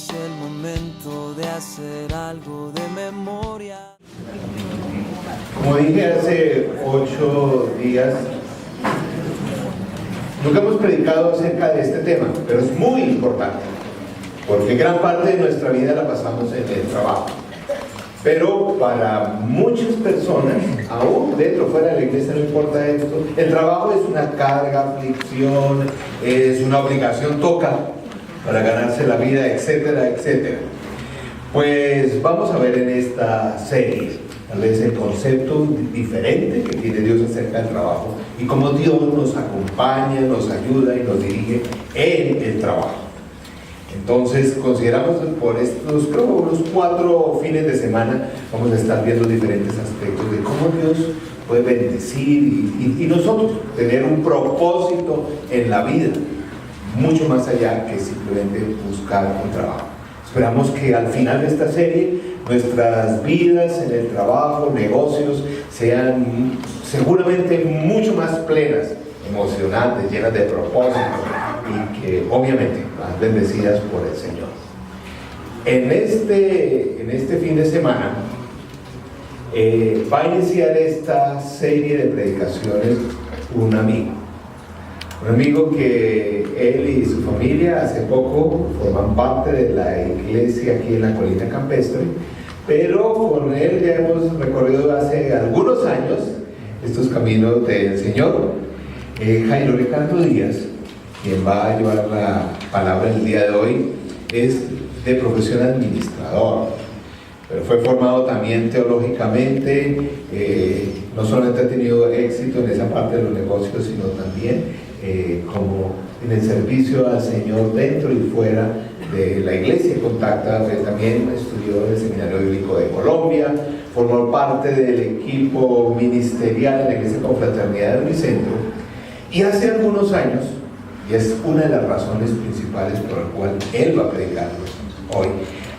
es el momento de hacer algo de memoria. Como dije hace 8 días, nunca hemos predicado acerca de este tema, pero es muy importante, porque gran parte de nuestra vida la pasamos en el trabajo. Pero para muchas personas, aún dentro o fuera de la iglesia, no importa esto, el trabajo es una carga, aflicción, es una obligación, toca para ganarse la vida, etcétera, etcétera. Pues vamos a ver en esta serie, tal vez el concepto diferente que tiene Dios acerca del trabajo y cómo Dios nos acompaña, nos ayuda y nos dirige en el trabajo. Entonces consideramos por estos, creo, unos 4 fines de semana, vamos a estar viendo diferentes aspectos de cómo Dios puede bendecir y nosotros tener un propósito en la vida, mucho más allá que simplemente buscar un trabajo. Esperamos que al final de esta serie nuestras vidas en el trabajo, negocios, sean seguramente mucho más plenas, emocionantes, llenas de propósito y que obviamente más bendecidas por el Señor. En este fin de semana va a iniciar esta serie de predicaciones un amigo que él y su familia hace poco forman parte de la iglesia aquí en la Colina Campestre, pero con él ya hemos recorrido hace algunos años estos caminos del Señor. Jairo Ricardo Díaz, quien va a llevar la palabra el día de hoy, es de profesión administrador, pero fue formado también teológicamente, no solamente ha tenido éxito en esa parte de los negocios, sino también como en el servicio al Señor dentro y fuera de la iglesia. Contacta, también estudió en el Seminario Bíblico de Colombia, formó parte del equipo ministerial en la Iglesia Confraternidad de Unicentro, y hace algunos años, y es una de las razones principales por la cual él va a predicarnos hoy,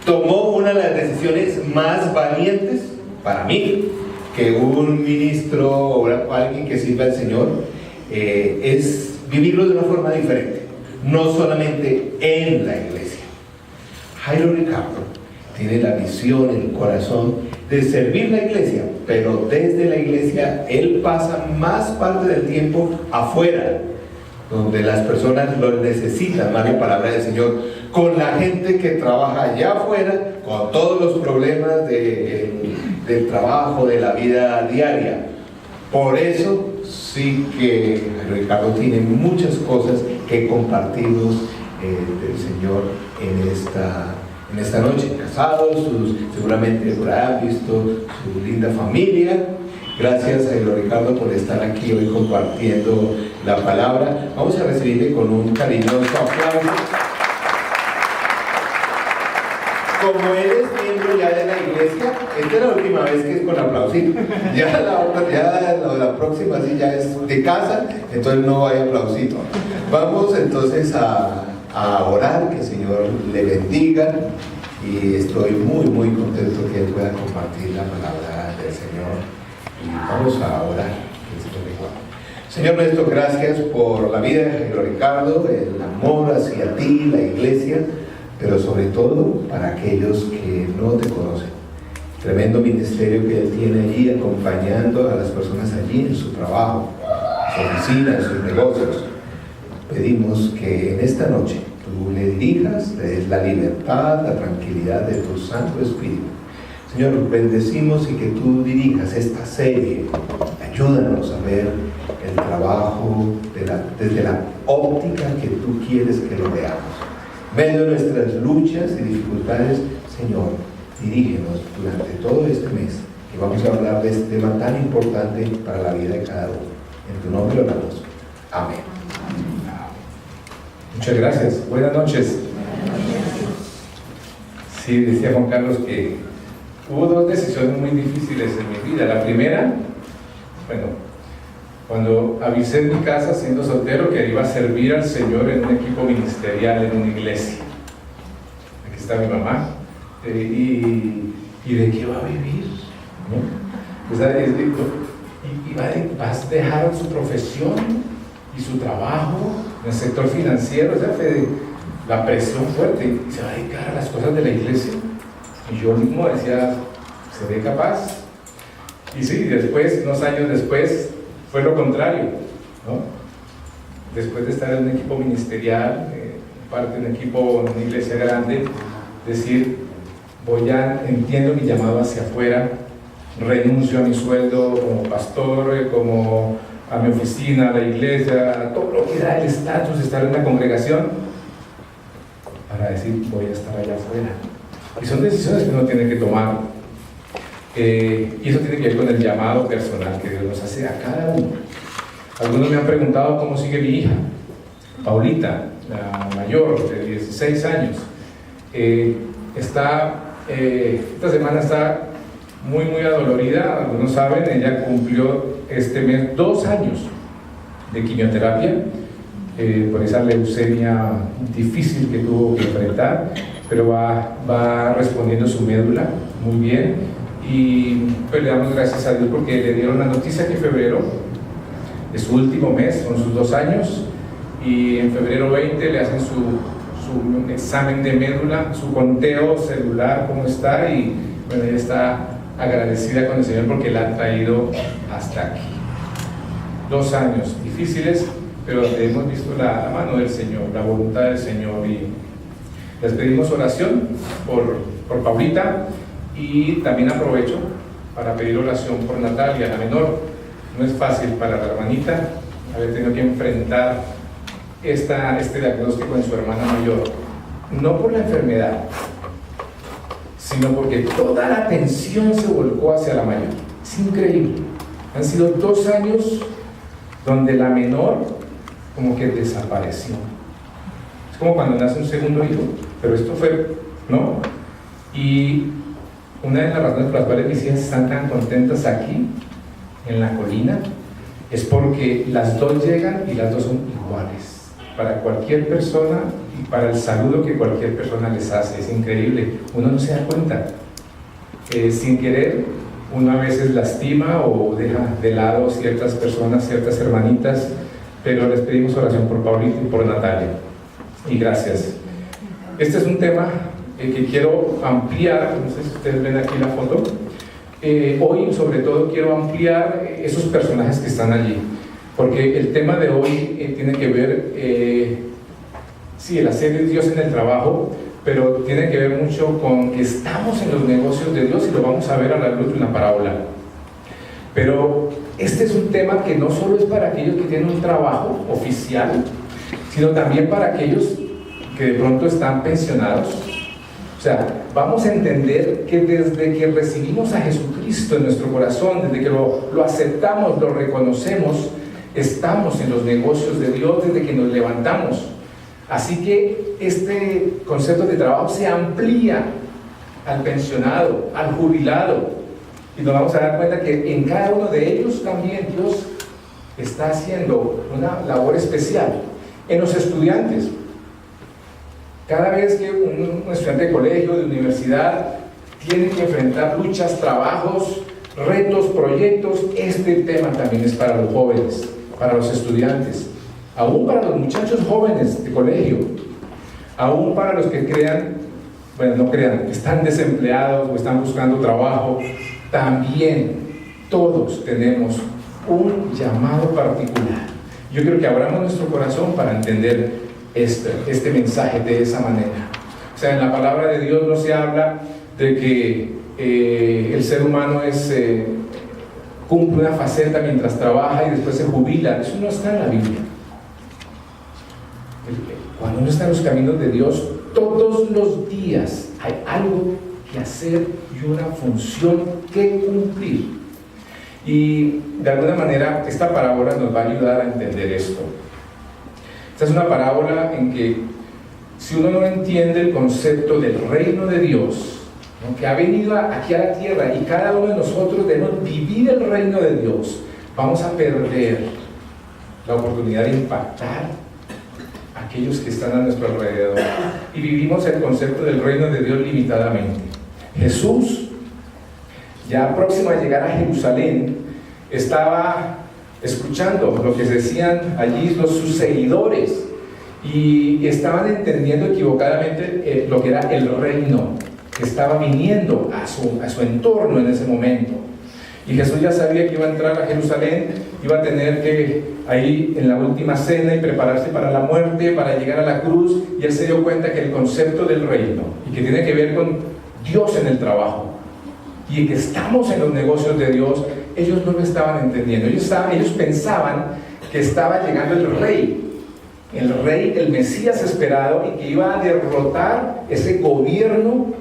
tomó una de las decisiones más valientes para mí que un ministro o alguien que sirva al Señor, es vivirlo de una forma diferente, no solamente en la iglesia. Jairo Ricardo tiene la visión, el corazón de servir la iglesia, pero desde la iglesia él pasa más parte del tiempo afuera, donde las personas lo necesitan, más la palabra del Señor, con la gente que trabaja allá afuera, con todos los problemas del trabajo, de la vida diaria. Por eso sí que Ricardo tiene muchas cosas que compartirnos del Señor en esta noche. Casados, seguramente por ahí han visto su linda familia. Gracias a Ricardo por estar aquí hoy compartiendo la palabra. Vamos a recibirle con un cariñoso aplauso. Como él es miembro ya de la iglesia, esta es la última vez que es con aplausito. Ya la próxima sí ya es de casa, entonces no hay aplausito. Vamos entonces a orar, que el Señor le bendiga, y estoy muy muy contento que él pueda compartir la palabra del Señor. Y vamos a orar. Señor nuestro, gracias por la vida de Jairo Ricardo, el amor hacia ti, la iglesia, pero sobre todo para aquellos que no te conocen. Tremendo ministerio que él tiene allí, acompañando a las personas allí en su trabajo, en su oficina, en sus negocios. Pedimos que en esta noche tú le dirijas, le des la libertad, la tranquilidad de tu Santo Espíritu. Señor, bendecimos y que tú dirijas esta serie. Ayúdanos a ver el trabajo desde la óptica que tú quieres que lo veamos. En medio de nuestras luchas y dificultades, Señor, dirígenos durante todo este mes, que vamos a hablar de este tema tan importante para la vida de cada uno. En tu nombre oramos. Amén. Muchas gracias. Buenas noches. Sí, decía Juan Carlos que hubo 2 decisiones muy difíciles en mi vida. La primera, cuando avisé en mi casa, siendo soltero, que iba a servir al Señor en un equipo ministerial, en una iglesia. Aquí está mi mamá. ¿Y de qué va a vivir? ¿No? O sea, vas a dejar su profesión y su trabajo en el sector financiero. O sea, la presión fuerte, y se va a dedicar a las cosas de la iglesia. Y yo mismo decía, ¿seré capaz? Y sí, después, unos años después, fue lo contrario, ¿no? Después de estar en un equipo ministerial, parte de un equipo en una iglesia grande, decir, entiendo mi llamado hacia afuera, renuncio a mi sueldo como pastor, como a mi oficina, a la iglesia, a todo lo que da el estatus de estar en la congregación, para decir, voy a estar allá afuera. Y son decisiones que uno tiene que tomar. Y eso tiene que ver con el llamado personal que Dios nos hace a cada uno. Algunos me han preguntado cómo sigue mi hija, Paulita, la mayor, de 16 años. Esta semana está muy adolorida. Algunos saben, ella cumplió este mes 2 años de quimioterapia por esa leucemia difícil que tuvo que enfrentar, pero va respondiendo su médula muy bien, y pues le damos gracias a Dios porque le dieron la noticia que febrero es su último mes, son sus 2 años, y en febrero 20 le hacen su examen de médula, su conteo celular, cómo está, y bueno, ella está agradecida con el Señor porque la ha traído hasta aquí. 2 años difíciles, pero hemos visto la mano del Señor, la voluntad del Señor, y les pedimos oración por Paulita, y también aprovecho para pedir oración por Natalia, la menor. No es fácil para la hermanita haber tenido que enfrentar este diagnóstico en su hermana mayor, no por la enfermedad, sino porque toda la atención se volcó hacia la mayor. Es increíble. Han sido 2 años donde la menor como que desapareció. Es como cuando nace un segundo hijo, pero esto fue, ¿no? Y una de las razones por las cuales mis hijas están tan contentas aquí, en la colina, es porque las 2 llegan y las 2 son iguales para cualquier persona y para el saludo que cualquier persona les hace. Es increíble, uno no se da cuenta. Sin querer, uno a veces lastima o deja de lado ciertas personas, ciertas hermanitas, pero les pedimos oración por Paulita y por Natalia. Y gracias. Este es un tema que quiero ampliar, no sé si ustedes ven aquí la foto. Hoy sobre todo quiero ampliar esos personajes que están allí, porque el tema de hoy tiene que ver, sí, el hacer de Dios en el trabajo, pero tiene que ver mucho con que estamos en los negocios de Dios, y lo vamos a ver a la luz de una parábola. Pero este es un tema que no solo es para aquellos que tienen un trabajo oficial, sino también para aquellos que de pronto están pensionados. O sea, vamos a entender que desde que recibimos a Jesucristo en nuestro corazón, desde que lo aceptamos, lo reconocemos, estamos en los negocios de Dios desde que nos levantamos. Así que este concepto de trabajo se amplía al pensionado, al jubilado, y nos vamos a dar cuenta que en cada uno de ellos también Dios está haciendo una labor especial. En los estudiantes, cada vez que un estudiante de colegio, de universidad, tiene que enfrentar luchas, trabajos, retos, proyectos, este tema también es para los jóvenes, para los estudiantes, aún para los muchachos jóvenes de colegio, aún para los que están desempleados o están buscando trabajo. También todos tenemos un llamado particular. Yo creo que abramos nuestro corazón para entender este mensaje de esa manera. O sea, en la palabra de Dios no se habla de que el ser humano cumple una faceta mientras trabaja y después se jubila. Eso no está en la Biblia. Cuando uno está en los caminos de Dios, todos los días hay algo que hacer y una función que cumplir. Y de alguna manera esta parábola nos va a ayudar a entender esto. Esta es una parábola en que si uno no entiende el concepto del reino de Dios, ¿no?, que ha venido aquí a la tierra, y cada uno de nosotros debemos vivir el reino de Dios, vamos a perder la oportunidad de impactar a aquellos que están a nuestro alrededor, y vivimos el concepto del reino de Dios limitadamente. Jesús, ya próximo a llegar a Jerusalén, estaba escuchando lo que decían allí sus seguidores, y estaban entendiendo equivocadamente lo que era el reino que estaba viniendo a su entorno en ese momento. Y Jesús ya sabía que iba a entrar a Jerusalén, iba a tener que ahí en la última cena y prepararse para la muerte, para llegar a la cruz, y él se dio cuenta que el concepto del reino, y que tiene que ver con Dios en el trabajo, y que estamos en los negocios de Dios, ellos no lo estaban entendiendo. Ellos pensaban que estaba llegando el rey, el Mesías esperado, y que iba a derrotar ese gobierno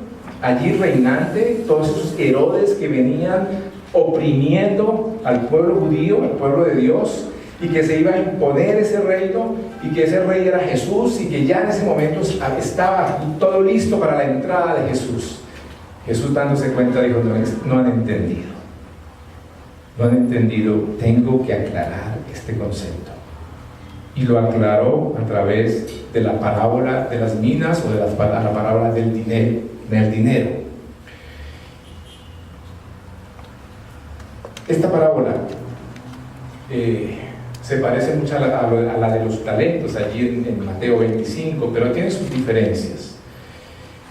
allí reinante, todos esos Herodes que venían oprimiendo al pueblo judío, al pueblo de Dios, y que se iba a imponer ese reino, y que ese rey era Jesús, y que ya en ese momento estaba todo listo para la entrada de Jesús. Jesús, dándose cuenta, dijo: no han entendido, tengo que aclarar este concepto. Y lo aclaró a través de la parábola de las minas, o de la parábola del dinero. Esta parábola se parece mucho a la de los talentos allí en Mateo 25, pero tiene sus diferencias.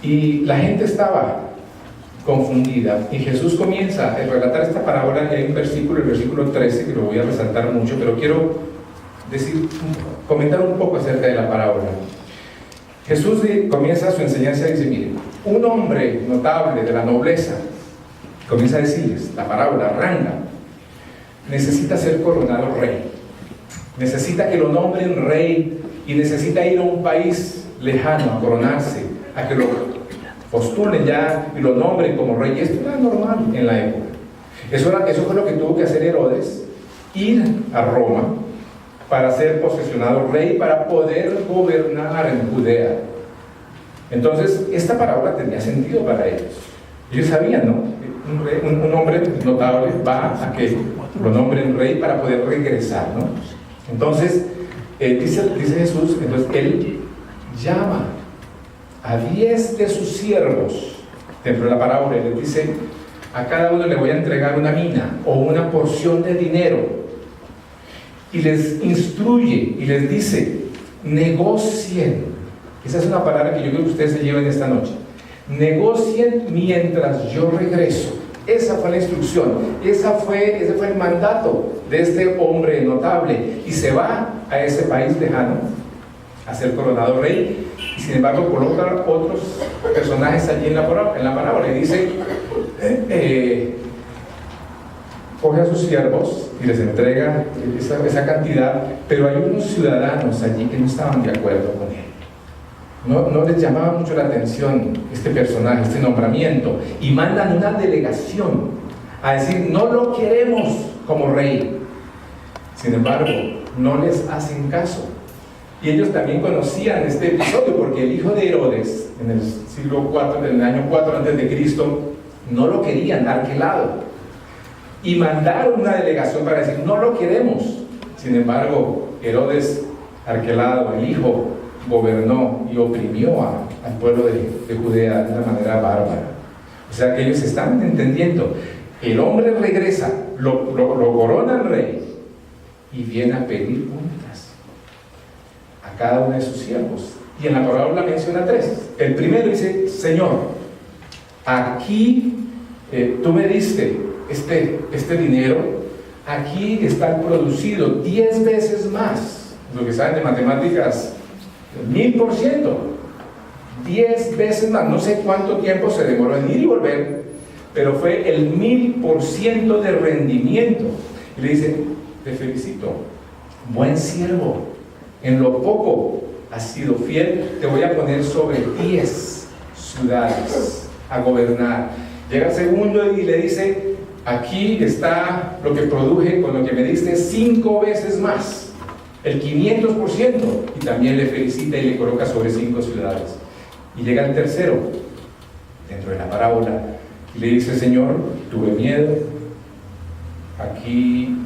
Y la gente estaba confundida, y Jesús comienza a relatar esta parábola. Y hay un versículo, el versículo 13, que lo voy a resaltar mucho, pero quiero comentar un poco acerca de la parábola. Jesús comienza su enseñanza y dice: miren, un hombre notable de la nobleza, comienza a decirles, la parábola arranca, necesita ser coronado rey, necesita que lo nombren rey, y necesita ir a un país lejano a coronarse, a que lo postulen ya y lo nombren como rey. Y esto era normal en la época. Eso fue lo que tuvo que hacer Herodes, ir a Roma para ser posesionado rey, para poder gobernar en Judea. Entonces esta parábola tenía sentido para ellos. Ellos sabían, ¿no? Un hombre notable va a que lo nombren rey para poder regresar, ¿no? Entonces dice Jesús, entonces él llama a 10 de sus siervos dentro de la parábola, y les dice: a cada uno le voy a entregar una mina o una porción de dinero, y les instruye y les dice: negocien. Esa es una palabra que yo creo que ustedes se lleven esta noche. Negocien mientras yo regreso. Esa fue la instrucción, ese fue el mandato de este hombre notable, y se va a ese país lejano a ser coronado rey. Y sin embargo coloca otros personajes allí en la parábola, y dice: coge a sus siervos y les entrega esa cantidad, pero hay unos ciudadanos allí que no estaban de acuerdo con él. No les llamaba mucho la atención este personaje, este nombramiento, y mandan una delegación a decir: no lo queremos como rey. Sin embargo, no les hacen caso. Y ellos también conocían este episodio, porque el hijo de Herodes, en el siglo IV, en el año 4 a.C., no lo querían, Arquelao, y mandaron una delegación para decir: no lo queremos. Sin embargo, Herodes Arquelao, el hijo, gobernó y oprimió al pueblo de Judea de una manera bárbara. O sea que ellos están entendiendo. El hombre regresa, lo corona el rey, y viene a pedir cuentas a cada uno de sus siervos. Y en la parábola menciona 3. El primero dice: Señor, aquí tú me diste este dinero, aquí está producido 10 veces más. Lo que saben de matemáticas, 1000%, 10 veces más. No sé cuánto tiempo se demoró en ir y volver, pero fue el 1000% de rendimiento. Y le dice: te felicito, buen siervo, en lo poco has sido fiel, te voy a poner sobre 10 ciudades a gobernar. Llega el segundo y le dice: aquí está lo que produje con lo que me diste 5 veces más, el 500%, y también le felicita y le coloca sobre 5 ciudades. Y llega el tercero dentro de la parábola y le dice: Señor, tuve miedo, aquí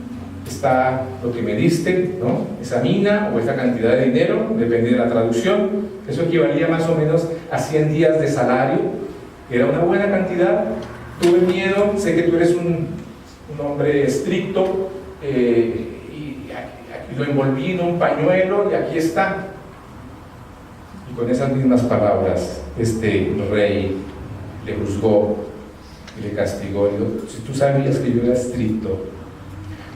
está lo que me diste, ¿no? Esa mina o esa cantidad de dinero, depende de la traducción. Eso equivalía más o menos a 100 días de salario. Era una buena cantidad. Tuve miedo, sé que tú eres un hombre estricto, y lo envolví en un pañuelo y aquí está. con esas mismas palabras, este rey le juzgó y le castigó. Y dijo: si tú sabías que yo era estricto,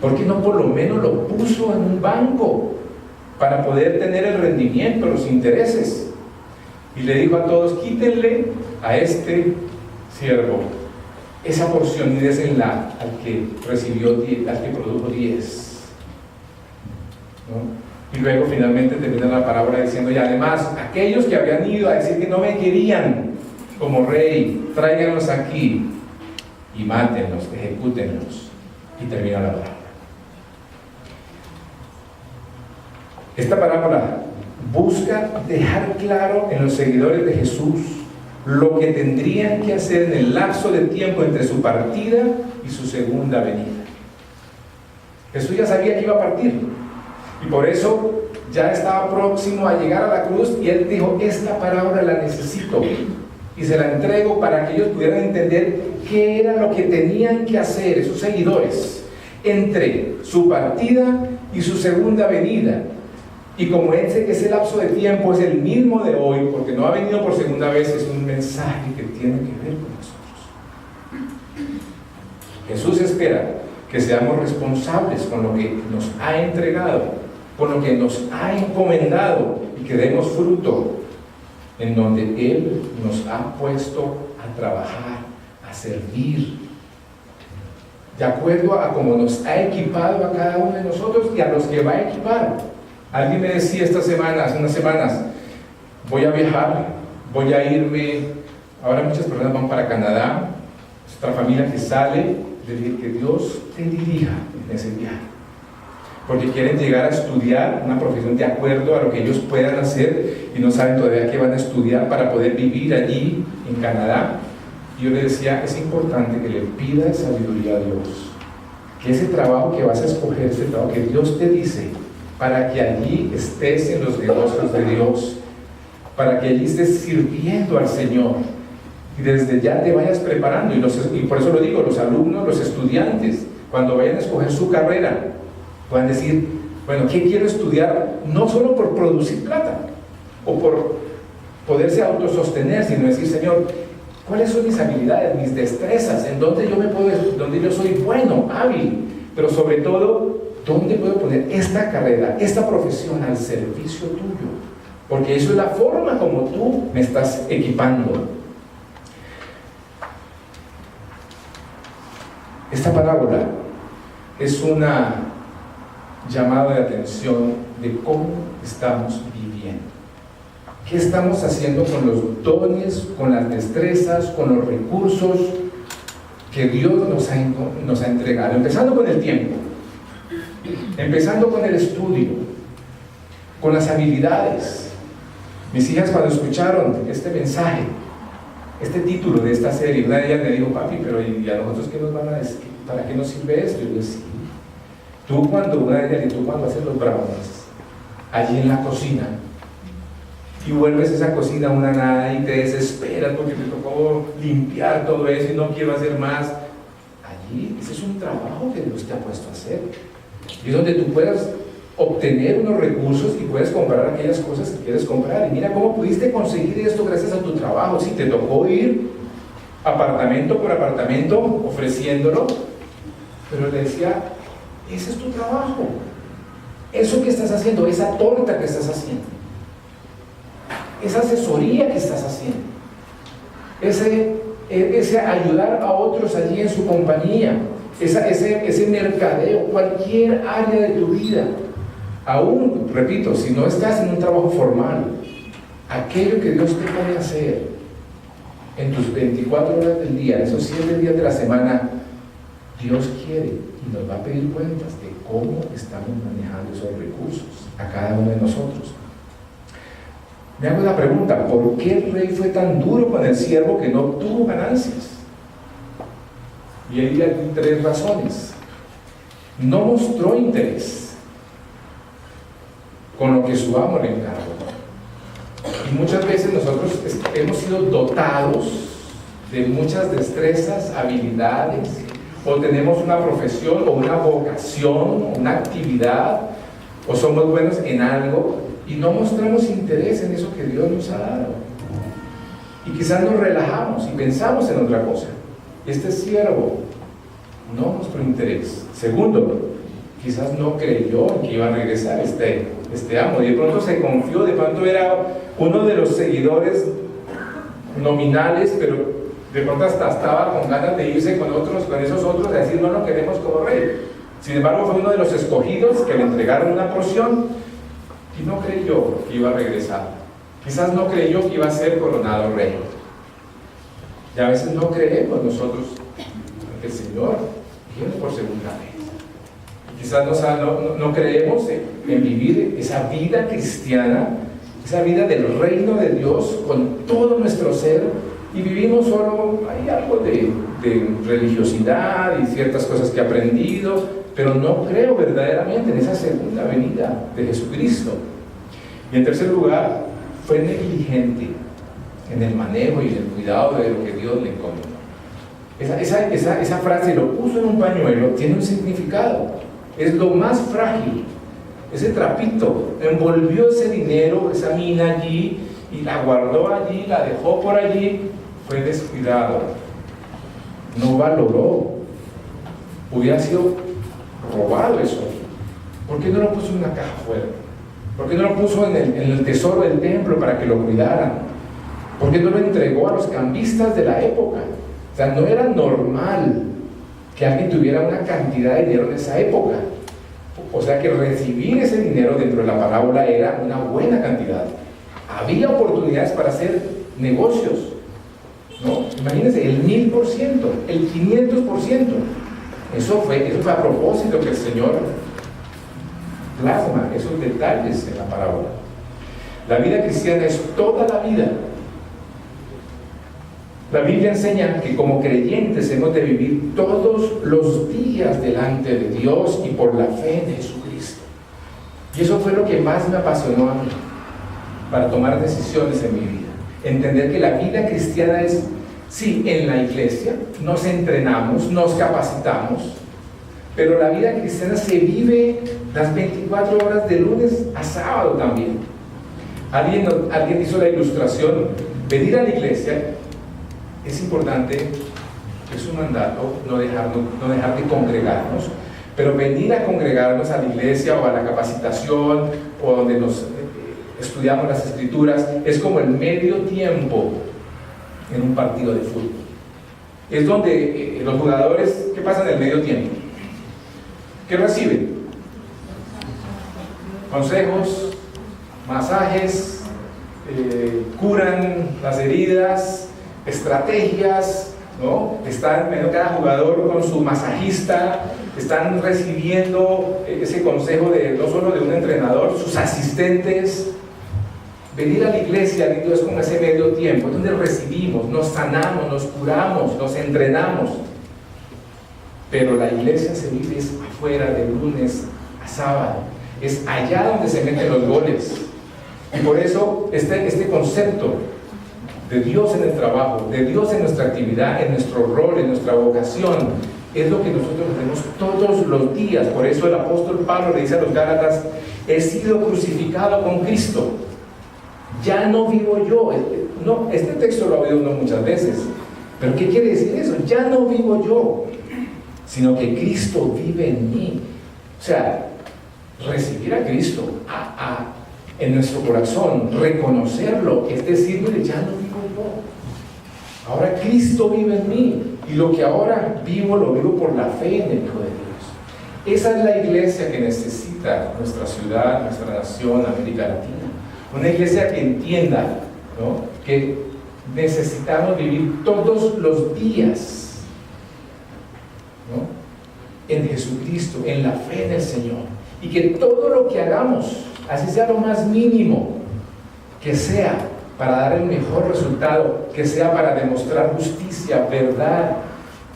¿por qué no por lo menos lo puso en un banco para poder tener el rendimiento, los intereses? Y le dijo a todos: quítenle a este siervo esa porción y désela al que recibió 10, al que produjo 10. ¿No? Y luego finalmente termina la parábola diciendo: y además, aquellos que habían ido a decir que no me querían como rey, tráiganlos aquí y mátenlos, ejecútenlos. Y termina la parábola. Esta parábola busca dejar claro en los seguidores de Jesús lo que tendrían que hacer en el lapso de tiempo entre su partida y su segunda venida. Jesús ya sabía que iba a partir y por eso ya estaba próximo a llegar a la cruz, y él dijo: esta parábola la necesito y se la entrego para que ellos pudieran entender qué era lo que tenían que hacer esos seguidores entre su partida y su segunda venida. Y como ese lapso de tiempo es el mismo de hoy, porque no ha venido por segunda vez, es un mensaje que tiene que ver con nosotros. Jesús espera que seamos responsables con lo que nos ha entregado, con lo que nos ha encomendado, y que demos fruto en donde Él nos ha puesto a trabajar, a servir, de acuerdo a cómo nos ha equipado a cada uno de nosotros y a los que va a equipar. Alguien me decía hace unas semanas: voy a viajar, voy a irme. Ahora muchas personas van para Canadá, es otra familia que sale. Le dije: que Dios te dirija en ese viaje, porque quieren llegar a estudiar una profesión de acuerdo a lo que ellos puedan hacer, y no saben todavía qué van a estudiar para poder vivir allí en Canadá. Y yo le decía: es importante que le pidas sabiduría a Dios, que ese trabajo que vas a escoger, ese trabajo que Dios te dice, para que allí estés en los negocios de Dios, para que allí estés sirviendo al Señor, y desde ya te vayas preparando. Y por eso lo digo: los alumnos, los estudiantes, cuando vayan a escoger su carrera, puedan decir: bueno, ¿qué quiero estudiar? No solo por producir plata o por poderse autosostener, sino decir: Señor, ¿cuáles son mis habilidades, mis destrezas? ¿En dónde yo soy bueno, hábil? Pero sobre todo, ¿dónde puedo poner esta carrera, esta profesión al servicio tuyo? Porque eso es la forma como tú me estás equipando. Esta parábola es una llamada de atención de cómo estamos viviendo. ¿Qué estamos haciendo con los dones, con las destrezas, con los recursos que Dios nos ha entregado? Empezando con el tiempo, empezando con el estudio, con las habilidades. Mis hijas, cuando escucharon este mensaje, este título de esta serie, una de ellas me dijo: papi, pero ¿y a nosotros qué nos van a decir? ¿Para qué nos sirve esto? Y yo decía: tú cuando haces los brownies allí en la cocina y vuelves esa cocina una nada y te desesperas porque te tocó limpiar todo eso y no quiero hacer más, allí ese es un trabajo que Dios te ha puesto a hacer, y es donde tú puedas obtener unos recursos y puedes comprar aquellas cosas que quieres comprar. Y mira cómo pudiste conseguir esto gracias a tu trabajo. Si te tocó ir apartamento por apartamento ofreciéndolo, pero le decía: ese es tu trabajo, eso que estás haciendo, esa torta que estás haciendo, esa asesoría que estás haciendo, ese ayudar a otros allí en su compañía, ese mercadeo, cualquier área de tu vida. Aún, repito, si no estás en un trabajo formal, aquello que Dios te pone a hacer en tus 24 horas del día, en esos 7 días de la semana, Dios quiere y nos va a pedir cuentas de cómo estamos manejando esos recursos a cada uno de nosotros. Me hago la pregunta: ¿por qué el rey fue tan duro con el siervo que no tuvo ganancias? Y hay 3 razones. No mostró interés con lo que su amo le encargó. Y muchas veces nosotros hemos sido dotados de muchas destrezas, habilidades, o tenemos una profesión o una vocación, una actividad, o somos buenos en algo, y no mostramos interés en eso que Dios nos ha dado. Y quizás nos relajamos y pensamos en otra cosa. Este siervo no mostró interés. Segundo, quizás no creyó que iba a regresar este amo, y de pronto se confió, de pronto era uno de los seguidores nominales, pero de pronto hasta estaba con ganas de irse con esos otros, a decir, no lo queremos como rey. Sin embargo, fue uno de los escogidos que le entregaron una porción y no creyó que iba a regresar. Quizás no creyó que iba a ser coronado rey. Y a veces no creemos nosotros que el Señor viene por segunda vez. Quizás no creemos en vivir esa vida cristiana, esa vida del reino de Dios con todo nuestro ser, y vivimos solo, hay algo de religiosidad y ciertas cosas que he aprendido, pero no creo verdaderamente en esa segunda venida de Jesucristo. Y en tercer lugar, fue negligente en el manejo y en el cuidado de lo que Dios le encomendó. Esa frase, lo puso en un pañuelo, tiene un significado. Es lo más frágil. Ese trapito envolvió ese dinero, esa mina allí, y la guardó allí, la dejó por allí. Fue descuidado, no valoró. Hubiera sido robado eso. ¿Por qué no lo puso en una caja fuera? ¿Por qué no lo puso en el tesoro del templo para que lo cuidaran? ¿Por qué no lo entregó a los cambistas de la época? O sea, no era normal que alguien tuviera una cantidad de dinero en esa época. O sea que recibir ese dinero dentro de la parábola era una buena cantidad. Había oportunidades para hacer negocios, ¿no? Imagínense, el 1000%, el 500%. Eso fue a propósito que el Señor plasma esos detalles en la parábola. La vida cristiana es toda la vida. La Biblia enseña que como creyentes hemos de vivir todos los días delante de Dios y por la fe en Jesucristo. Y eso fue lo que más me apasionó a mí para tomar decisiones en mi vida. Entender que la vida cristiana es, sí, en la iglesia, nos entrenamos, nos capacitamos, pero la vida cristiana se vive las 24 horas de lunes a sábado también. Alguien hizo la ilustración, venir a la iglesia es importante, es un mandato, no dejar de congregarnos, pero venir a congregarnos a la iglesia o a la capacitación o donde nos estudiamos las escrituras es como el medio tiempo en un partido de fútbol. Es donde los jugadores, ¿qué pasa en el medio tiempo? ¿Qué reciben? Consejos, masajes, curan las heridas, estrategias, ¿no? Están cada jugador con su masajista, están recibiendo ese consejo no solo de un entrenador, sus asistentes. Venir a la iglesia es como ese medio tiempo, es donde recibimos, nos sanamos, nos curamos, nos entrenamos. Pero la iglesia se vive afuera de lunes a sábado, es allá donde se meten los goles. Y por eso este concepto de Dios en el trabajo, de Dios en nuestra actividad, en nuestro rol, en nuestra vocación, es lo que nosotros hacemos todos los días. Por eso el apóstol Pablo le dice a los Gálatas: he sido crucificado con Cristo, ya no vivo yo. No, este texto lo ha oído uno muchas veces, pero ¿qué quiere decir eso? Ya no vivo yo, sino que Cristo vive en mí. O sea, recibir a Cristo en nuestro corazón, reconocerlo, es decir, mire, ya no vivo yo, ahora Cristo vive en mí, y lo que ahora vivo, lo vivo por la fe en el Hijo de Dios. Esa es la iglesia que necesita nuestra ciudad, nuestra nación, América Latina. Una iglesia que entienda, ¿no?, que necesitamos vivir todos los días, ¿no?, en Jesucristo, en la fe en el Señor, y que todo lo que hagamos, así sea lo más mínimo, que sea para dar el mejor resultado, que sea para demostrar justicia, verdad,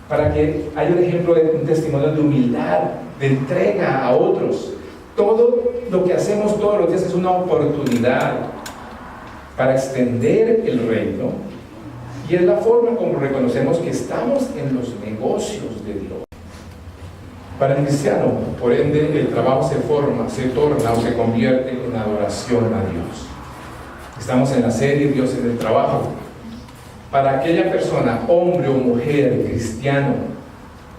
para que haya un ejemplo un testimonio de humildad, de entrega a otros. Todo lo que hacemos todos los días es una oportunidad para extender el reino, y es la forma como reconocemos que estamos en los negocios de Dios. Para el cristiano, por ende, el trabajo se torna o se convierte en adoración a Dios. Estamos en la serie Dios en el trabajo. Para aquella persona, hombre o mujer cristiano,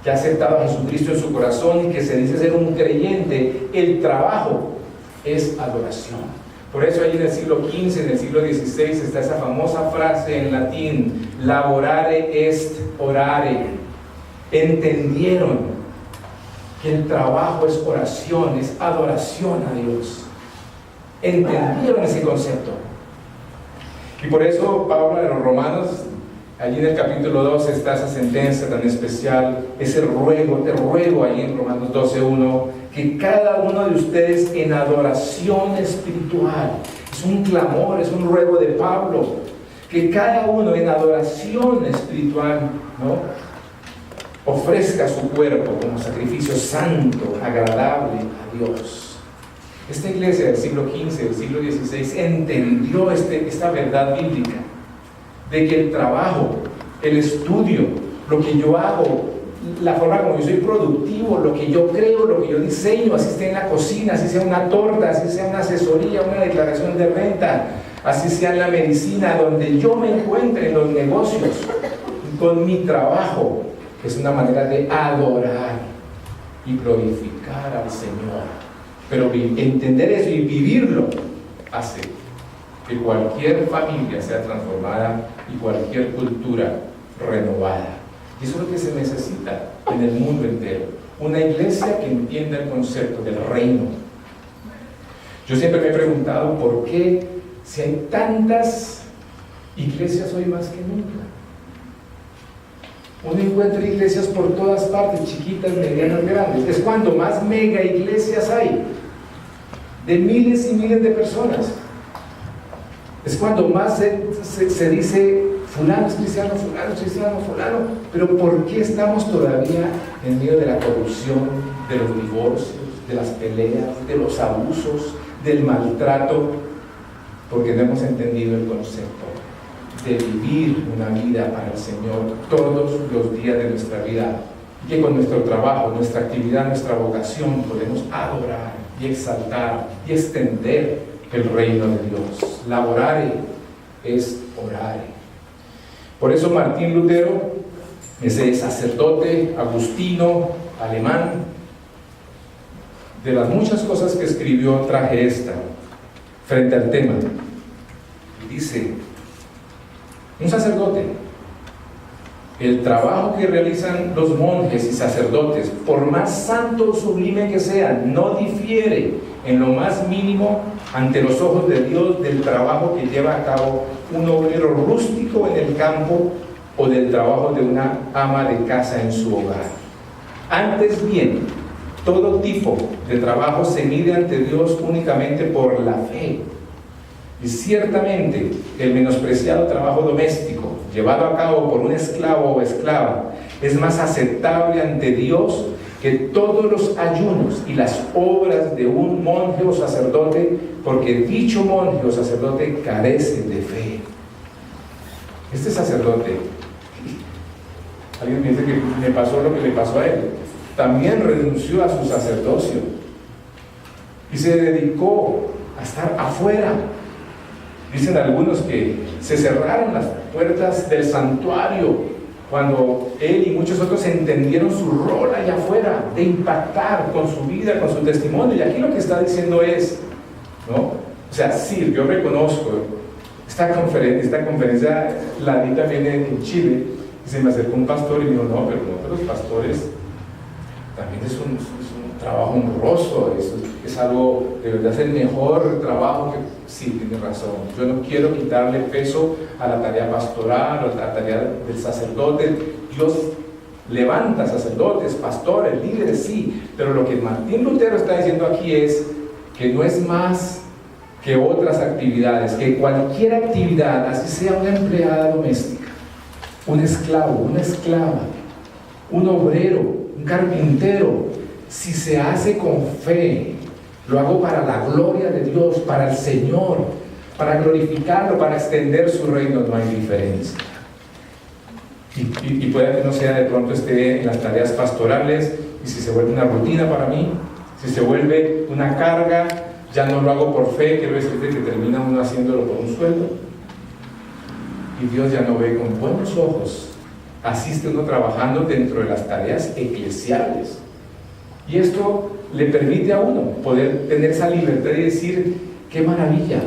que ha aceptado a Jesucristo en su corazón y que se dice ser un creyente, el trabajo es adoración. Por eso ahí en el siglo XV, en el siglo XVI, está esa famosa frase en latín: laborare est orare. Entendieron que el trabajo es oración, es adoración a Dios. Entendieron ese concepto. Y por eso Pablo a los Romanos, allí en el capítulo 2 está esa sentencia tan especial, ese ruego, te ruego allí en Romanos 12:1, que cada uno de ustedes en adoración espiritual, es un clamor, es un ruego de Pablo, que cada uno en adoración espiritual, ¿no?, ofrezca su cuerpo como sacrificio santo, agradable a Dios. Esta iglesia del siglo XV, del siglo XVI, entendió esta verdad bíblica, de que el trabajo, el estudio, lo que yo hago, la forma como yo soy productivo, lo que yo creo, lo que yo diseño, así sea en la cocina, así sea una torta, así sea una asesoría, una declaración de renta, así sea en la medicina, donde yo me encuentre en los negocios, con mi trabajo, es una manera de adorar y glorificar al Señor. Pero entender eso y vivirlo hace que cualquier familia sea transformada y cualquier cultura renovada. Y eso es lo que se necesita en el mundo entero. Una iglesia que entienda el concepto del reino. Yo siempre me he preguntado por qué, si hay tantas iglesias hoy más que nunca. Uno encuentra iglesias por todas partes, chiquitas, medianas, grandes. Es cuando más mega iglesias hay, de miles y miles de personas. Es cuando más se dice, fulano es cristiano, fulano es cristiano, fulano. Pero ¿por qué estamos todavía en medio de la corrupción, de los divorcios, de las peleas, de los abusos, del maltrato? Porque no hemos entendido el concepto de vivir una vida para el Señor todos los días de nuestra vida, y que con nuestro trabajo, nuestra actividad, nuestra vocación podemos adorar y exaltar y extender el reino de Dios. Laborare es orare. Por eso Martín Lutero, ese sacerdote agustino alemán, de las muchas cosas que escribió, traje esta frente al tema. Dice: un sacerdote, el trabajo que realizan los monjes y sacerdotes, por más santo o sublime que sea, no difiere en lo más mínimo ante los ojos de Dios del trabajo que lleva a cabo un obrero rústico en el campo o del trabajo de una ama de casa en su hogar. Antes bien, todo tipo de trabajo se mide ante Dios únicamente por la fe. Y ciertamente el menospreciado trabajo doméstico llevado a cabo por un esclavo o esclava es más aceptable ante Dios que todos los ayunos y las obras de un monje o sacerdote, porque dicho monje o sacerdote carece de fe. Este sacerdote, alguien me dice que me pasó lo que le pasó a él, también renunció a su sacerdocio y se dedicó a estar afuera. Dicen algunos que se cerraron las puertas del santuario cuando él y muchos otros entendieron su rol allá afuera, de impactar con su vida, con su testimonio. Y aquí lo que está diciendo es, ¿no? O sea, sí, yo reconozco, esta conferencia la di también en Chile, y se me acercó un pastor y me dijo: no, pero nosotros los pastores también es un trabajo honroso, es algo, de verdad es el mejor trabajo que... Sí, tiene razón. Yo no quiero quitarle peso a la tarea pastoral o a la tarea del sacerdote. Dios levanta sacerdotes, pastores, líderes, sí, pero lo que Martín Lutero está diciendo aquí es que no es más que otras actividades, que cualquier actividad, así sea una empleada doméstica, un esclavo, una esclava, un obrero, un carpintero, si se hace con fe, lo hago para la gloria de Dios, para el Señor, para glorificarlo, para extender su reino, no hay diferencia. Y puede que no sea de pronto esté en las tareas pastorales, y si se vuelve una rutina para mí, si se vuelve una carga, ya no lo hago por fe, quiero decirte que termina uno haciéndolo por un sueldo. Y Dios ya no ve con buenos ojos. Asiste uno trabajando dentro de las tareas eclesiales. Y esto le permite a uno poder tener esa libertad y decir, qué maravilla,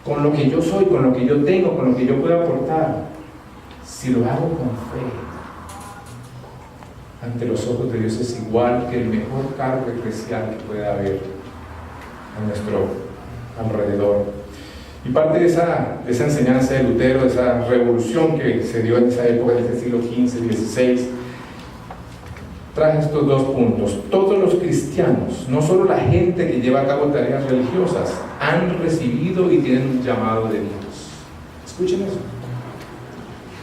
con lo que yo soy, con lo que yo tengo, con lo que yo puedo aportar, si lo hago con fe, ante los ojos de Dios es igual que el mejor cargo eclesial que pueda haber a nuestro alrededor. Y parte de esa enseñanza de Lutero, de esa revolución que se dio en esa época, en el siglo XV, XVI, traje estos dos puntos. Todos los cristianos, no solo la gente que lleva a cabo tareas religiosas, han recibido y tienen un llamado de Dios. Escuchen eso.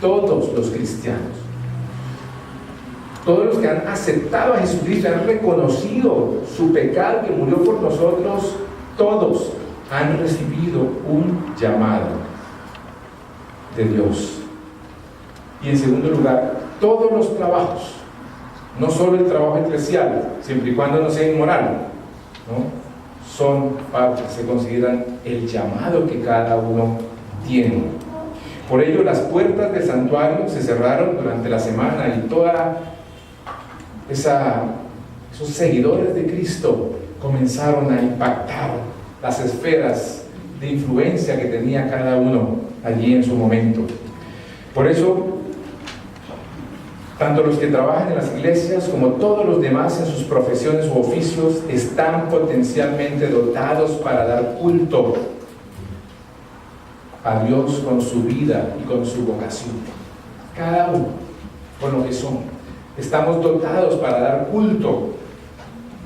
Todos los cristianos, todos los que han aceptado a Jesucristo, han reconocido su pecado que murió por nosotros, todos han recibido un llamado de Dios. Y en segundo lugar, todos los trabajos, no solo el trabajo eclesial, siempre y cuando no sea inmoral, ¿no?, son parte, se consideran el llamado que cada uno tiene. Por ello, las puertas del santuario se cerraron durante la semana y toda esos seguidores de Cristo comenzaron a impactar las esferas de influencia que tenía cada uno allí en su momento. Por eso, tanto los que trabajan en las iglesias como todos los demás en sus profesiones u oficios están potencialmente dotados para dar culto a Dios con su vida y con su vocación. Cada uno con lo que son. Estamos dotados para dar culto.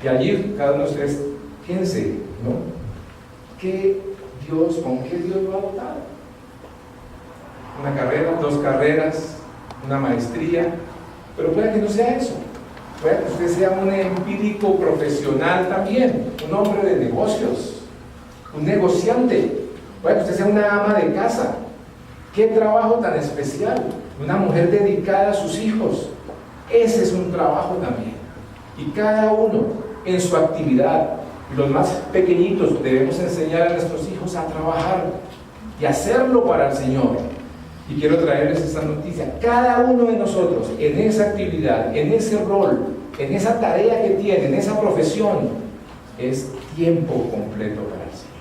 Y allí cada uno de ustedes piense, ¿no?, con qué Dios lo ha dotado. Una carrera, 2 carreras, una maestría, pero puede que no sea eso. Puede que usted sea un empírico profesional también, un hombre de negocios, un negociante. Puede que usted sea una ama de casa. ¡Qué trabajo tan especial! Una mujer dedicada a sus hijos. Ese es un trabajo también. Y cada uno en su actividad. Los más pequeñitos debemos enseñar a nuestros hijos a trabajar y hacerlo para el Señor. Y quiero traerles esta noticia. Cada uno de nosotros en esa actividad, en ese rol, en esa tarea que tiene, en esa profesión, es tiempo completo para el Señor.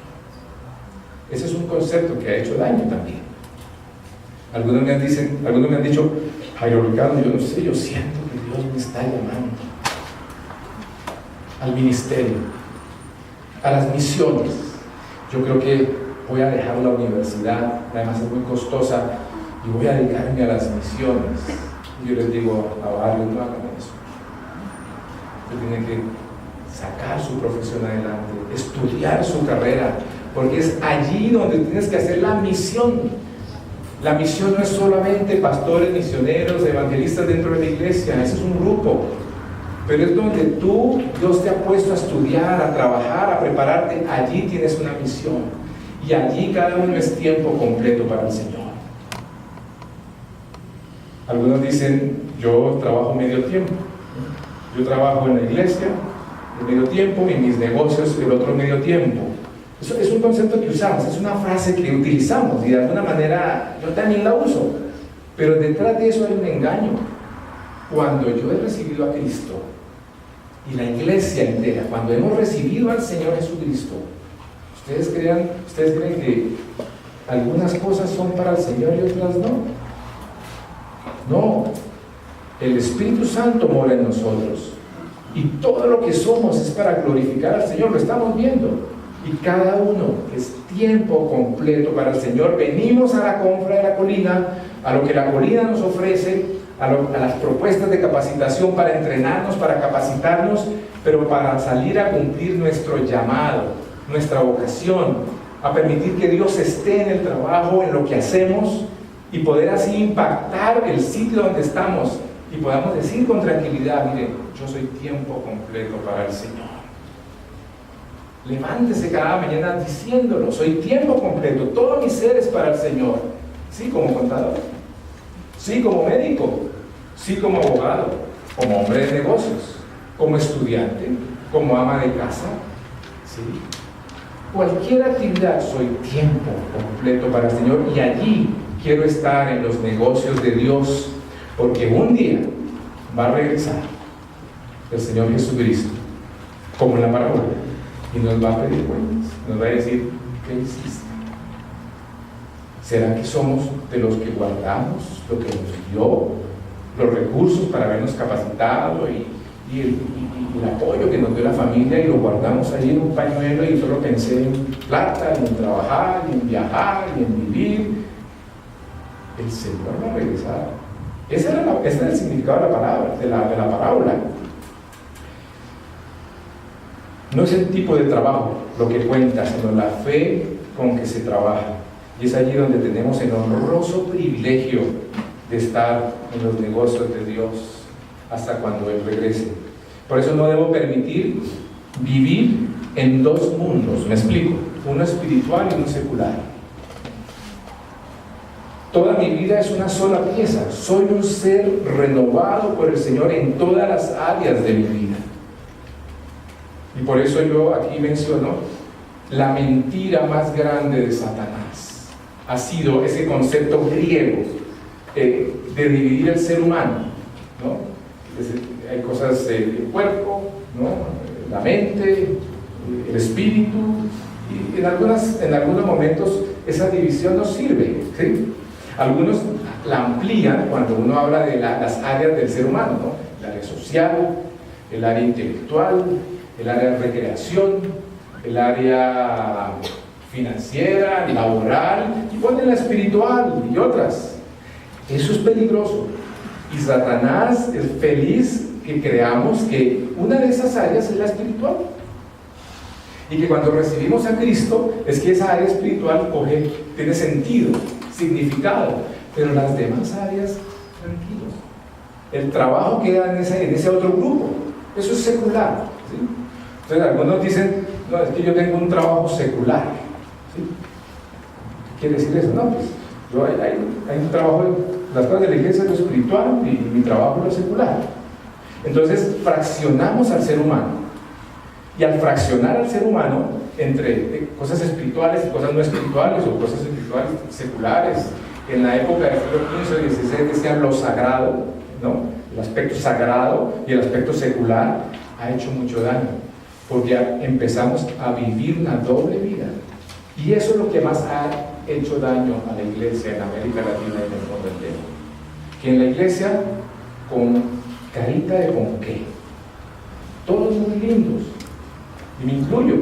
Ese es un concepto que ha hecho daño también. Algunos me han dicho, Jairo Ricardo, yo no sé, yo siento que Dios me está llamando al ministerio, a las misiones. Yo creo que voy a dejar la universidad, además es muy costosa, y voy a dedicarme a las misiones. Y yo les digo a varios, no hagan eso. Usted tiene que sacar su profesión adelante, estudiar su carrera, porque es allí donde tienes que hacer la misión. La misión no es solamente pastores, misioneros, evangelistas dentro de la iglesia, ese es un grupo. Pero es donde Dios te ha puesto a estudiar, a trabajar, a prepararte. Allí tienes una misión. Y allí cada uno es tiempo completo para el Señor. Algunos dicen, yo trabajo medio tiempo. Yo trabajo en la iglesia, el medio tiempo, y mis negocios, el otro medio tiempo. Eso es un concepto que usamos, es una frase que utilizamos, y de alguna manera yo también la uso. Pero detrás de eso hay un engaño. Cuando yo he recibido a Cristo, y la iglesia entera, cuando hemos recibido al Señor Jesucristo, ¿ustedes creen que algunas cosas son para el Señor y otras no? No, el Espíritu Santo mora en nosotros, y todo lo que somos es para glorificar al Señor, lo estamos viendo, y cada uno es tiempo completo para el Señor. Venimos a la confra de la colina, a lo que la colina nos ofrece, a las propuestas de capacitación para entrenarnos, para capacitarnos, pero para salir a cumplir nuestro llamado, nuestra vocación, a permitir que Dios esté en el trabajo, en lo que hacemos, y poder así impactar el sitio donde estamos, y podamos decir con tranquilidad, mire, yo soy tiempo completo para el Señor. Levántese cada mañana diciéndolo, soy tiempo completo, todo mi ser es para el Señor. Sí, como contador, sí, como médico, sí, como abogado, como hombre de negocios, como estudiante, como ama de casa, ¿sí? Cualquier actividad, soy tiempo completo para el Señor, y allí quiero estar en los negocios de Dios, porque un día va a regresar el Señor Jesucristo, como en la parábola, y nos va a pedir cuentas, nos va a decir: ¿qué hiciste? ¿Será que somos de los que guardamos lo que nos dio, los recursos para habernos capacitado y el apoyo que nos dio la familia, y lo guardamos ahí en un pañuelo y solo pensé en plata, y en trabajar, y en viajar, y en vivir? El Señor va a regresar. Ese era el significado de la palabra, de la parábola. No es el tipo de trabajo lo que cuenta, sino la fe con que se trabaja. Y es allí donde tenemos el honroso privilegio de estar en los negocios de Dios hasta cuando Él regrese. Por eso no debo permitir vivir en dos mundos, me explico, uno espiritual y uno secular. Toda mi vida es una sola pieza, soy un ser renovado por el Señor en todas las áreas de mi vida. Y por eso yo aquí menciono la mentira más grande de Satanás. Ha sido ese concepto griego de dividir el ser humano, ¿no? Hay cosas del cuerpo, ¿no? La mente, el espíritu, y en algunos momentos esa división no sirve, ¿sí? Algunos la amplían cuando uno habla de las áreas del ser humano, ¿no? El área social, el área intelectual, el área de recreación, el área financiera, laboral, y ponen la espiritual y otras. Eso es peligroso. Y Satanás es feliz que creamos que una de esas áreas es la espiritual. Y que cuando recibimos a Cristo, es que esa área espiritual tiene sentido, significado, pero las demás áreas, tranquilos. El trabajo queda en ese otro grupo. Eso es secular, ¿sí? Entonces algunos dicen: no, es que yo tengo un trabajo secular, ¿sí? ¿Qué quiere decir eso? No, pues yo hay un trabajo, las cosas de la iglesia es lo espiritual y mi trabajo es lo secular. Entonces fraccionamos al ser humano, y al fraccionar al ser humano entre cosas espirituales y cosas no espirituales, o cosas espirituales seculares, en la época del siglo XV y XVI decían lo sagrado, ¿no? El aspecto sagrado y el aspecto secular ha hecho mucho daño, porque empezamos a vivir una doble vida, y eso es lo que más ha hecho daño a la iglesia en América Latina y en el mundo entero. Que en la iglesia, con carita de con qué, todos muy lindos, y me incluyo,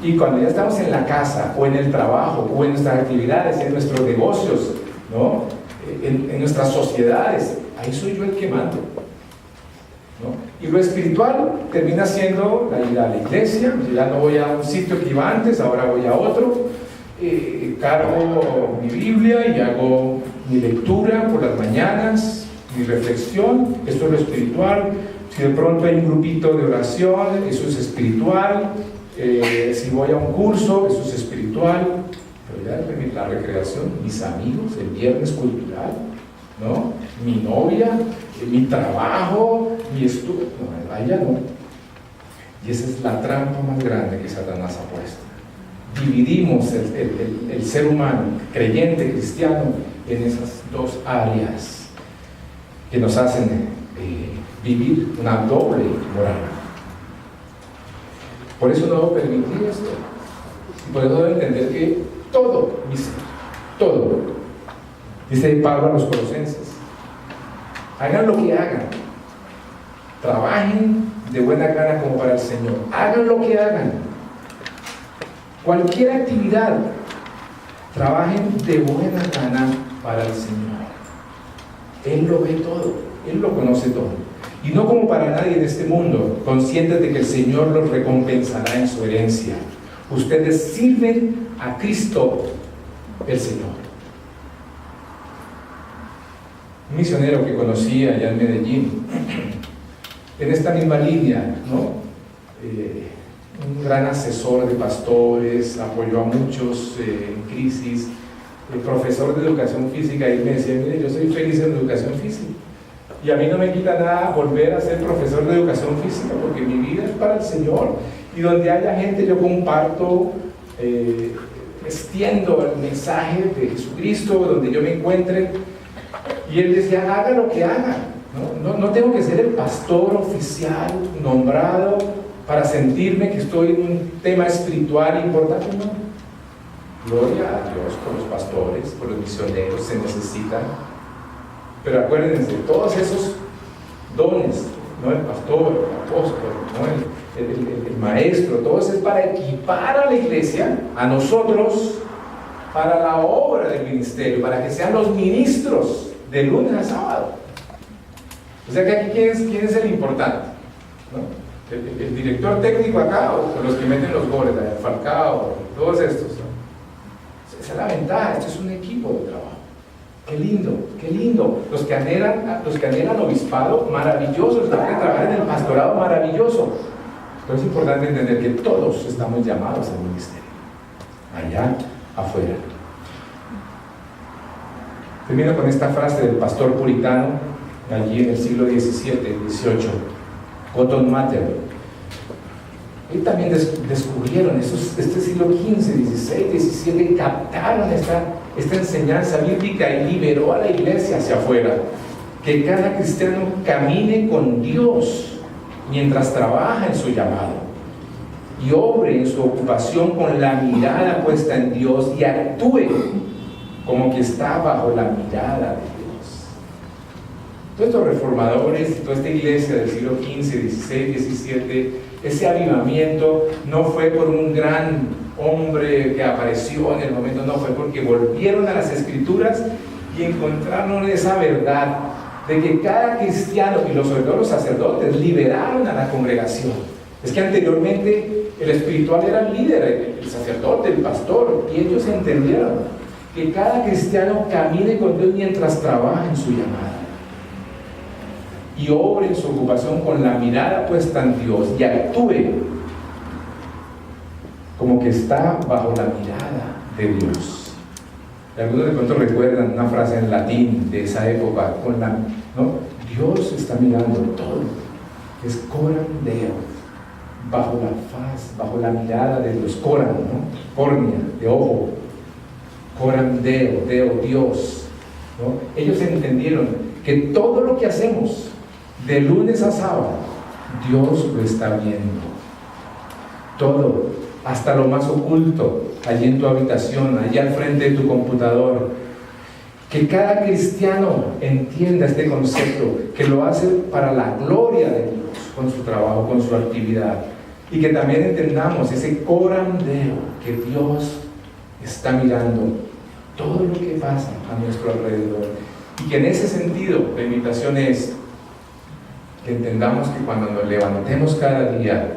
y cuando ya estamos en la casa, o en el trabajo, o en nuestras actividades, en nuestros negocios, ¿no? en nuestras sociedades, ahí soy yo el que mando, ¿no? Y lo espiritual termina siendo la ida a la iglesia. Ya no voy a un sitio que iba antes, ahora voy a otro, cargo mi Biblia y hago mi lectura por las mañanas, mi reflexión. Esto es lo espiritual. Si de pronto hay un grupito de oración, eso es espiritual. Si voy a un curso, eso es espiritual. Pero ya la recreación, mis amigos, el viernes cultural, ¿no? Mi novia, mi trabajo, mi estudio, no, allá no. Y esa es la trampa más grande que Satanás ha puesto. Dividimos el ser humano, creyente, cristiano, en esas dos áreas que nos hacen vivir una doble moral. Por eso no debo permitir esto. Y por eso debo entender que todo, dice Pablo a los Colosenses, hagan lo que hagan, trabajen de buena gana como para el Señor, hagan lo que hagan, cualquier actividad, trabajen de buena gana para el Señor. Él lo ve todo, Él lo conoce todo, y no como para nadie en este mundo, conscientes de que el Señor los recompensará en su herencia. Ustedes sirven a Cristo el Señor. Un misionero que conocí allá en Medellín, en esta misma línea, ¿no? Un gran asesor de pastores, apoyó a muchos en crisis, profesor de educación física, y me decía: mire, yo soy feliz en educación física, Y a mí no me quita nada volver a ser profesor de educación física, porque mi vida es para el Señor. Y donde haya gente, yo comparto, extiendo el mensaje de Jesucristo, donde yo me encuentre. Y él decía, haga lo que haga. No tengo que ser el pastor oficial nombrado para sentirme que estoy en un tema espiritual importante. No. Gloria a Dios por los pastores, por los misioneros, se necesitan. Pero acuérdense, todos esos dones, no el pastor, el apóstol, no el maestro, todo eso es para equipar a la iglesia, a nosotros, para la obra del ministerio, para que sean los ministros de lunes a sábado. O sea que aquí, ¿quién es el importante? ¿No? El director técnico acá, o los que meten los goles, el Falcao, todos estos. ¿No? Esa es la ventaja, esto es un equipo de trabajo. Qué lindo, qué lindo. Los que anhelan obispado, maravilloso. Los que quieren trabajar en el pastorado, maravilloso. Pero es importante entender que todos estamos llamados al ministerio, allá afuera. Termino con esta frase del pastor puritano, allí en el siglo XVII, XVIII, Cotton Mather. Él también descubrieron, este siglo XV, XVI, XVII, captaron esta enseñanza bíblica y liberó a la iglesia hacia afuera. Que cada cristiano camine con Dios mientras trabaja en su llamado y obre en su ocupación con la mirada puesta en Dios y actúe como que está bajo la mirada de Dios. Todos estos reformadores, toda esta iglesia del siglo XV, XVI, XVII, ese avivamiento no fue por un gran hombre que apareció en el momento, no, fue porque volvieron a las Escrituras y encontraron esa verdad de que cada cristiano, y sobre todo los sacerdotes, liberaron a la congregación. Es que anteriormente el espiritual era el líder, el sacerdote, el pastor, y ellos entendieron que cada cristiano camine con Dios mientras trabaja en su llamada y obre en su ocupación con la mirada puesta en Dios y actúe como que está bajo la mirada de Dios. Y algunos de pronto recuerdan una frase en latín de esa época, ¿no? Dios está mirando todo, es coram Deo, bajo la faz, bajo la mirada de Dios, coram, ¿no? Córnea, de ojo, coram Deo, Dios, ¿no? Ellos entendieron que todo lo que hacemos de lunes a sábado, Dios lo está viendo. Todo, hasta lo más oculto, allí en tu habitación, allí al frente de tu computador. Que cada cristiano entienda este concepto, que lo hace para la gloria de Dios, con su trabajo, con su actividad. Y que también entendamos ese coram Deo, que Dios está mirando todo lo que pasa a nuestro alrededor. Y que en ese sentido, la invitación es que entendamos que cuando nos levantemos cada día,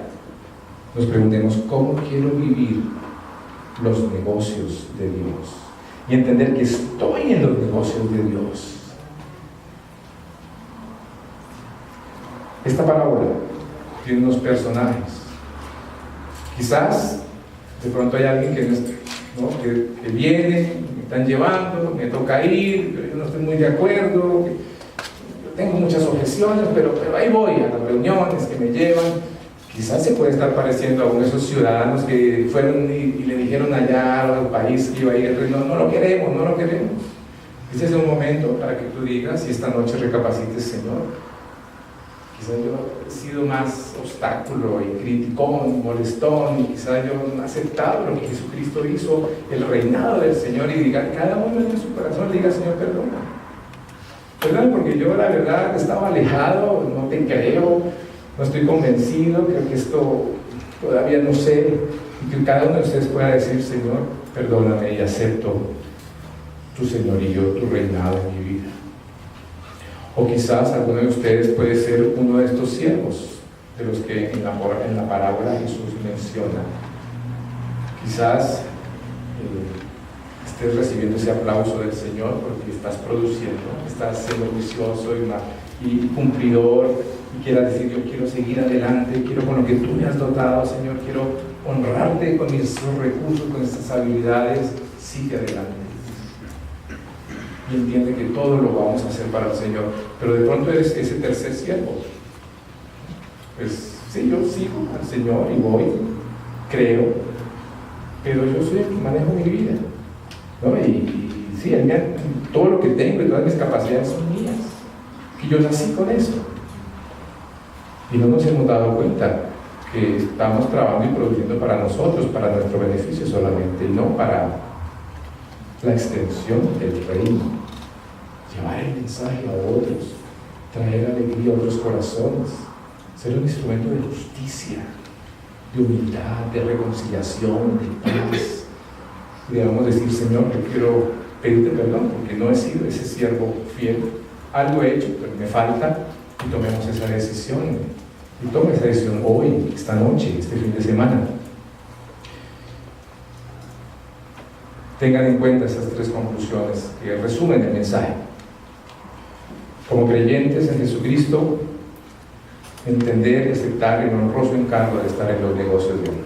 nos preguntemos cómo quiero vivir los negocios de Dios y entender que estoy en los negocios de Dios. Esta parábola tiene unos personajes. Quizás de pronto hay alguien que viene, me están llevando, me toca ir, pero yo no estoy muy de acuerdo, tengo muchas objeciones, pero ahí voy a las reuniones que me llevan. Quizás se puede estar pareciendo a uno de esos ciudadanos que fueron y le dijeron allá al país que iba a ir el reino, no lo queremos. Ese es un momento para que tú digas y esta noche recapacites, Señor, quizás yo he sido más obstáculo y criticón, molestón, y quizás yo no he aceptado lo que Jesucristo hizo, el reinado del Señor, y diga, cada uno en su corazón le diga, Señor, perdona, porque yo la verdad estaba alejado, no te creo, no estoy convencido, creo que esto todavía no sé, y que cada uno de ustedes pueda decir, Señor, perdóname y acepto tu señorío, tu reinado en mi vida. O quizás alguno de ustedes puede ser uno de estos siervos de los que en la parábola Jesús menciona. Quizás estés recibiendo ese aplauso del Señor porque estás produciendo, estás siendo juicioso y cumplidor, y quieras decir, yo quiero seguir adelante, quiero con lo que tú me has dotado, Señor, quiero honrarte con mis recursos, con estas habilidades, sigue adelante. y entiende que todo lo vamos a hacer para el Señor. Pero de pronto eres ese tercer siervo. Pues sí, yo sigo al Señor y voy, creo, pero yo soy el que manejo mi vida, ¿no? Y sí, todo lo que tengo y todas mis capacidades son mías, y yo nací con eso. Y no nos hemos dado cuenta que estamos trabajando y produciendo para nosotros, para nuestro beneficio solamente, y no para la extensión del reino, llevar el mensaje a otros, traer alegría a otros corazones, ser un instrumento de justicia, de humildad, de reconciliación, de paz. Y debemos decir: Señor, yo quiero pedirte perdón porque no he sido ese siervo fiel, algo he hecho, pero me falta, y tomemos esa decisión, y tome esa decisión hoy, esta noche, este fin de semana. Tengan en cuenta esas tres conclusiones que resumen el mensaje. Como creyentes en Jesucristo, entender y aceptar el honroso encargo de estar en los negocios de Dios.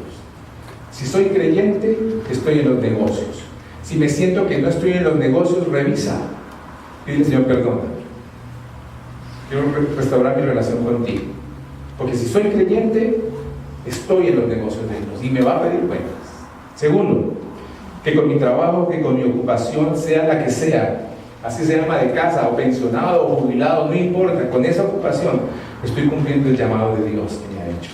Si soy creyente, estoy en los negocios. Si me siento que no estoy en los negocios, revisa. Dile: Señor, perdona. Quiero restaurar mi relación contigo. Porque si soy creyente, estoy en los negocios de Dios y me va a pedir cuentas. Segundo, que con mi trabajo, que con mi ocupación, sea la que sea, así se llama de casa, o pensionado, o jubilado, no importa, con esa ocupación estoy cumpliendo el llamado de Dios que me ha hecho.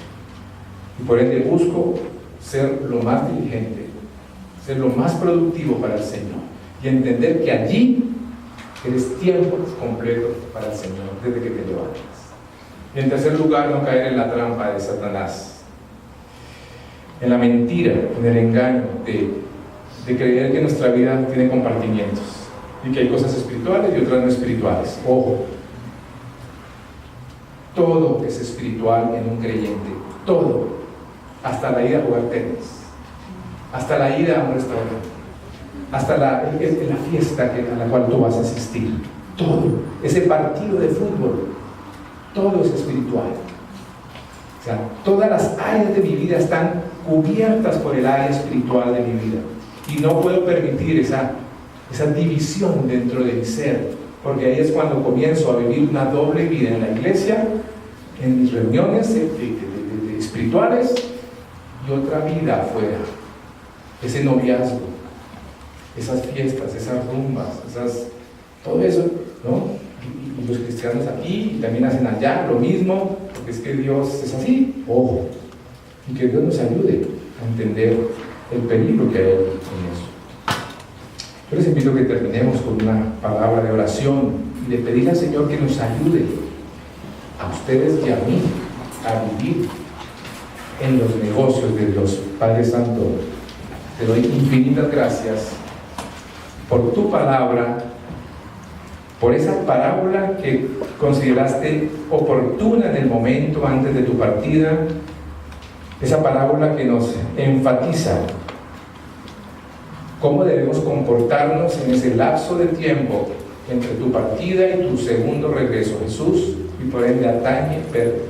Y por ende busco ser lo más diligente, ser lo más productivo para el Señor, y entender que allí eres tiempo completo para el Señor, desde que te levantas. Y en tercer lugar, no caer en la trampa de Satanás, en la mentira, en el engaño de creer que nuestra vida tiene compartimientos y que hay cosas espirituales y otras no espirituales. Ojo, todo es espiritual en un creyente, todo, hasta la ida a jugar tenis, hasta la ida a un restaurante, hasta la fiesta a la cual tú vas a asistir, todo, ese partido de fútbol, todo es espiritual. O sea, todas las áreas de mi vida están cubiertas por el área espiritual de mi vida, y no puedo permitir esa división dentro de mi ser, porque ahí es cuando comienzo a vivir una doble vida en la iglesia, en mis reuniones espirituales, y otra vida afuera, ese noviazgo, esas fiestas, esas rumbas, todo eso, ¿no? Y los cristianos aquí y también hacen allá lo mismo, porque es que Dios es así. Ojo, y que Dios nos ayude a entender el peligro que hay en eso. Yo les invito a que terminemos con una palabra de oración y de pedir al Señor que nos ayude a ustedes y a mí a vivir en los negocios de Dios. Padre Santo, te doy infinitas gracias por tu palabra, por esa parábola que consideraste oportuna en el momento antes de tu partida, esa parábola que nos enfatiza cómo debemos comportarnos en ese lapso de tiempo entre tu partida y tu segundo regreso, Jesús, y por ende atañe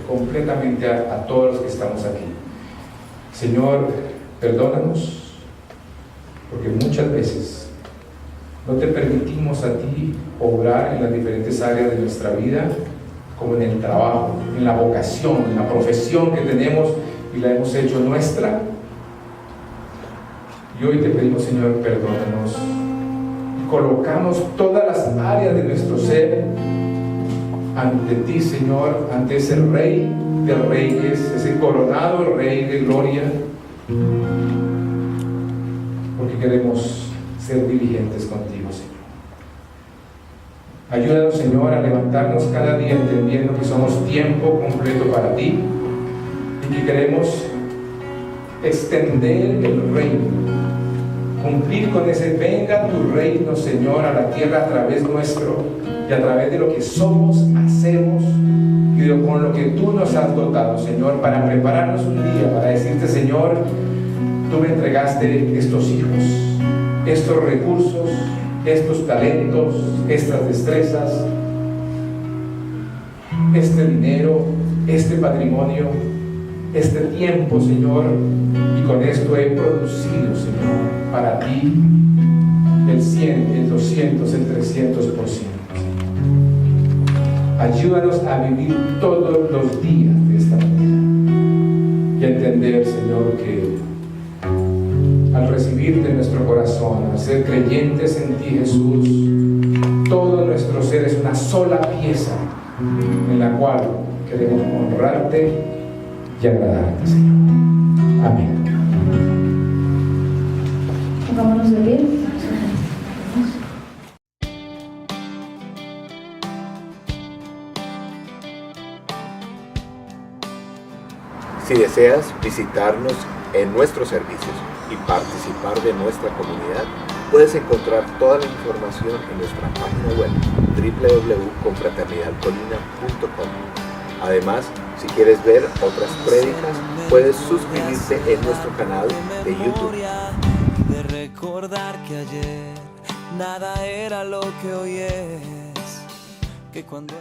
completamente a todos los que estamos aquí. Señor, perdónanos, porque muchas veces no te permitimos a ti obrar en las diferentes áreas de nuestra vida, como en el trabajo, en la vocación, en la profesión que tenemos, y la hemos hecho nuestra. Y hoy te pedimos, Señor, perdónanos. Y colocamos todas las áreas de nuestro ser ante ti, Señor, ante ese Rey de Reyes, ese coronado Rey de gloria, porque queremos ser diligentes contigo, Señor. Ayúdanos, Señor, a levantarnos cada día entendiendo que somos tiempo completo para ti y que queremos extender el reino, cumplir con ese venga tu reino, Señor, a la tierra a través nuestro y a través de lo que somos, hacemos y con lo que tú nos has dotado, Señor, para prepararnos un día, para decirte, Señor, tú me entregaste estos hijos, estos recursos, estos talentos, estas destrezas, este dinero, este patrimonio, este tiempo, Señor, y con esto he producido, Señor, para ti el 100, el 200 200, el 300%. Ayúdanos a vivir todos los días de esta manera y a entender, Señor, que al recibirte en nuestro corazón, al ser creyentes en ti, Jesús, todo nuestro ser es una sola pieza en la cual queremos honrarte y agradarte, Señor. Amén. Pongámonos de pie. Si deseas visitarnos en nuestros servicios y participar de nuestra comunidad, puedes encontrar toda la información en nuestra página web www.confraternidadcolina.com. Además, si quieres ver otras prédicas, puedes suscribirte en nuestro canal de YouTube. De recordar que ayer nada era lo que hoy es, que cuando